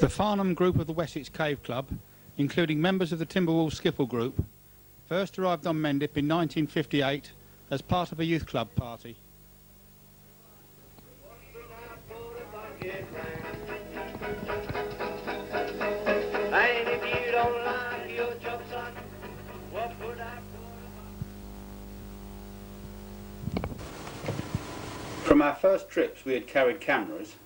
The Farnham group of the Wessex Cave Club, including members of the Timberwolves Skiffle group, first arrived on Mendip in 1958 as part of a youth club party. From our first trips we had carried cameras,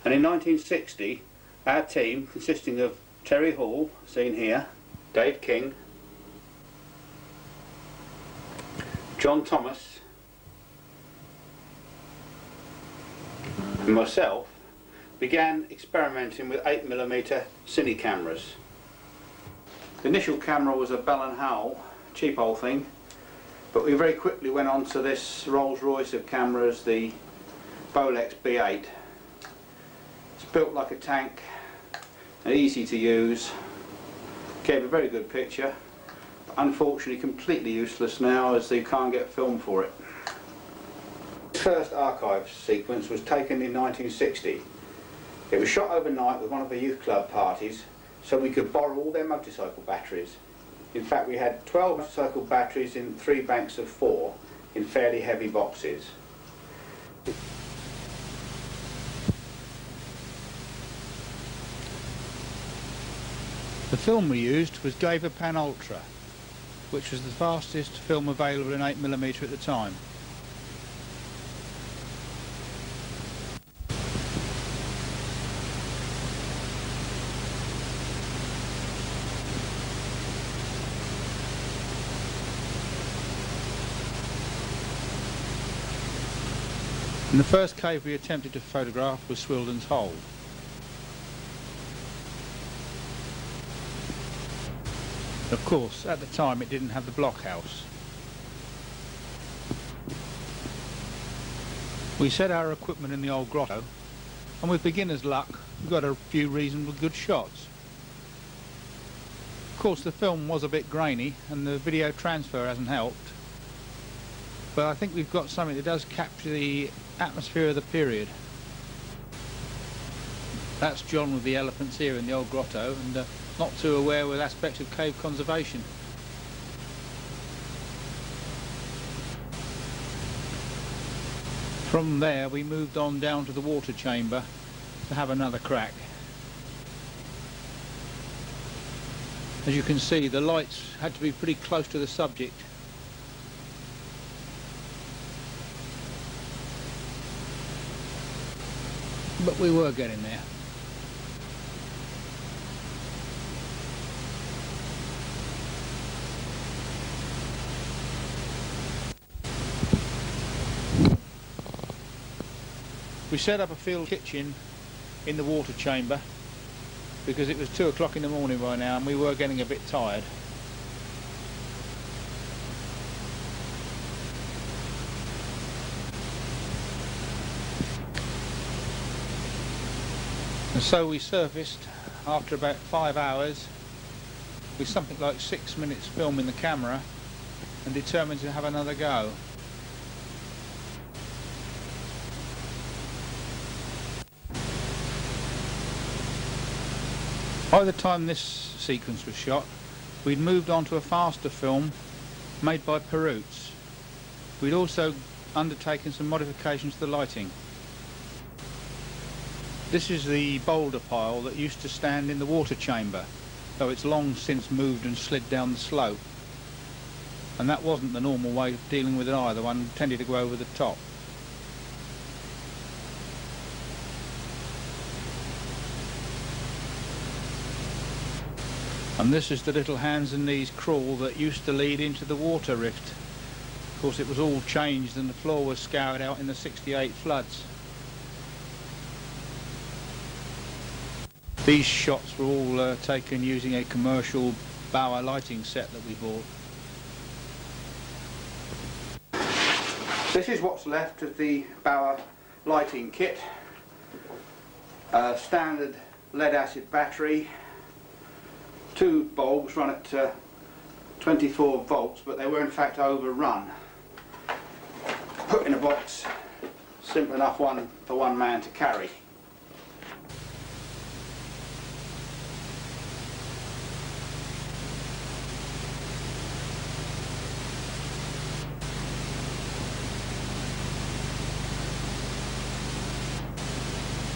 and in 1960 our team, consisting of Terry Hall, seen here, Dave King, John Thomas and myself, began experimenting with 8mm cine cameras. The initial camera was a Bell & Howell, cheap old thing, but we very quickly went on to this Rolls Royce of cameras, the Bolex B8. It's built like a tank, and easy to use, gave a very good picture, but unfortunately completely useless now as they can't get film for it. The first archive sequence was taken in 1960. It was shot overnight with one of the youth club parties, so we could borrow all their motorcycle batteries. In fact, we had 12 motorcycle batteries in 3 banks of 4 in fairly heavy boxes. The film we used was Pan Ultra, which was the fastest film available in 8mm at the time. And the first cave we attempted to photograph was Swildon's Hole. Of course, at the time it didn't have the blockhouse. We set our equipment in the old grotto, and with beginner's luck we got a few reasonably good shots. Of course the film was a bit grainy and the video transfer hasn't helped, but I think we've got something that does capture the atmosphere of the period. That's John with the elephants here in the old grotto, and not too aware with aspects of cave conservation. From there we moved on down to the water chamber to have another crack. As you can see, the lights had to be pretty close to the subject. But we were getting there. We set up a field kitchen in the water chamber because it was 2 o'clock in the morning by now and we were getting a bit tired. And so we surfaced after about 5 hours with something like 6 minutes film in the camera and determined to have another go. By the time this sequence was shot, we'd moved on to a faster film made by Perutz. We'd also undertaken some modifications to the lighting. This is the boulder pile that used to stand in the water chamber, though it's long since moved and slid down the slope. And that wasn't the normal way of dealing with it either, one tended to go over the top. And this is the little hands and knees crawl that used to lead into the water rift. Of course it was all changed and the floor was scoured out in the 68 floods. These shots were all taken using a commercial Bauer lighting set that we bought. This is what's left of the Bauer lighting kit. Standard lead acid battery. 2 bulbs run at 24 volts, but they were in fact overrun. Put in a box, simple enough one for one man to carry.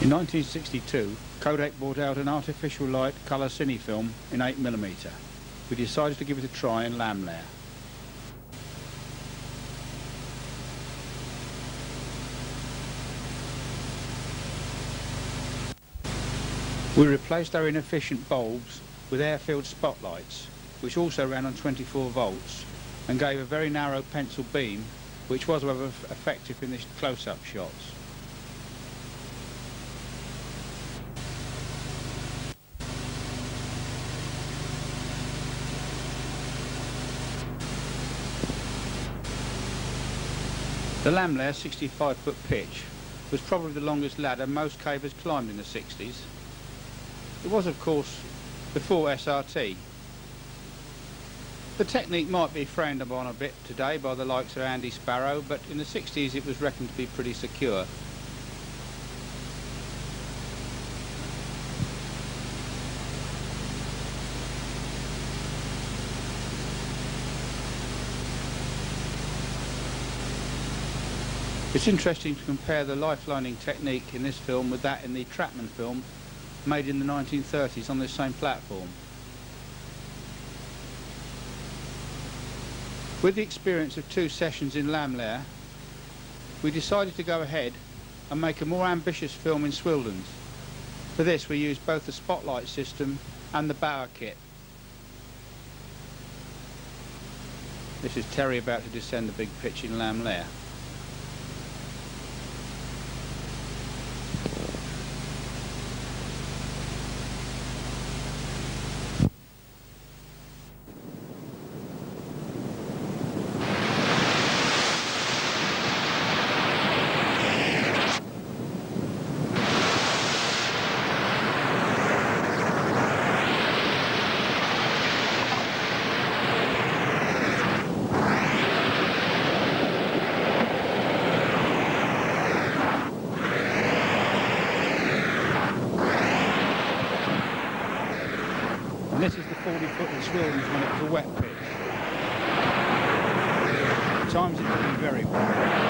In 1962, Kodak brought out an artificial light colour cine film in 8mm. We decided to give it a try in lamb layer. We replaced our inefficient bulbs with air-filled spotlights, which also ran on 24 volts and gave a very narrow pencil beam, which was however effective in the close-up shots. The lamb layer 65-foot pitch was probably the longest ladder most cavers climbed in the 60s. It was, of course, before SRT. The technique might be frowned upon a bit today by the likes of Andy Sparrow, but in the 60s it was reckoned to be pretty secure. It's interesting to compare the life-lining technique in this film with that in the Trapman film made in the 1930s on this same platform. With the experience of 2 sessions in lamb layer, we decided to go ahead and make a more ambitious film in Swildens. For this we used both the spotlight system and the Bauer kit. This is Terry about to descend the big pitch in lamb layer. And this is the 40-foot of Swildens when it was a wet pitch. At times it can be very wet.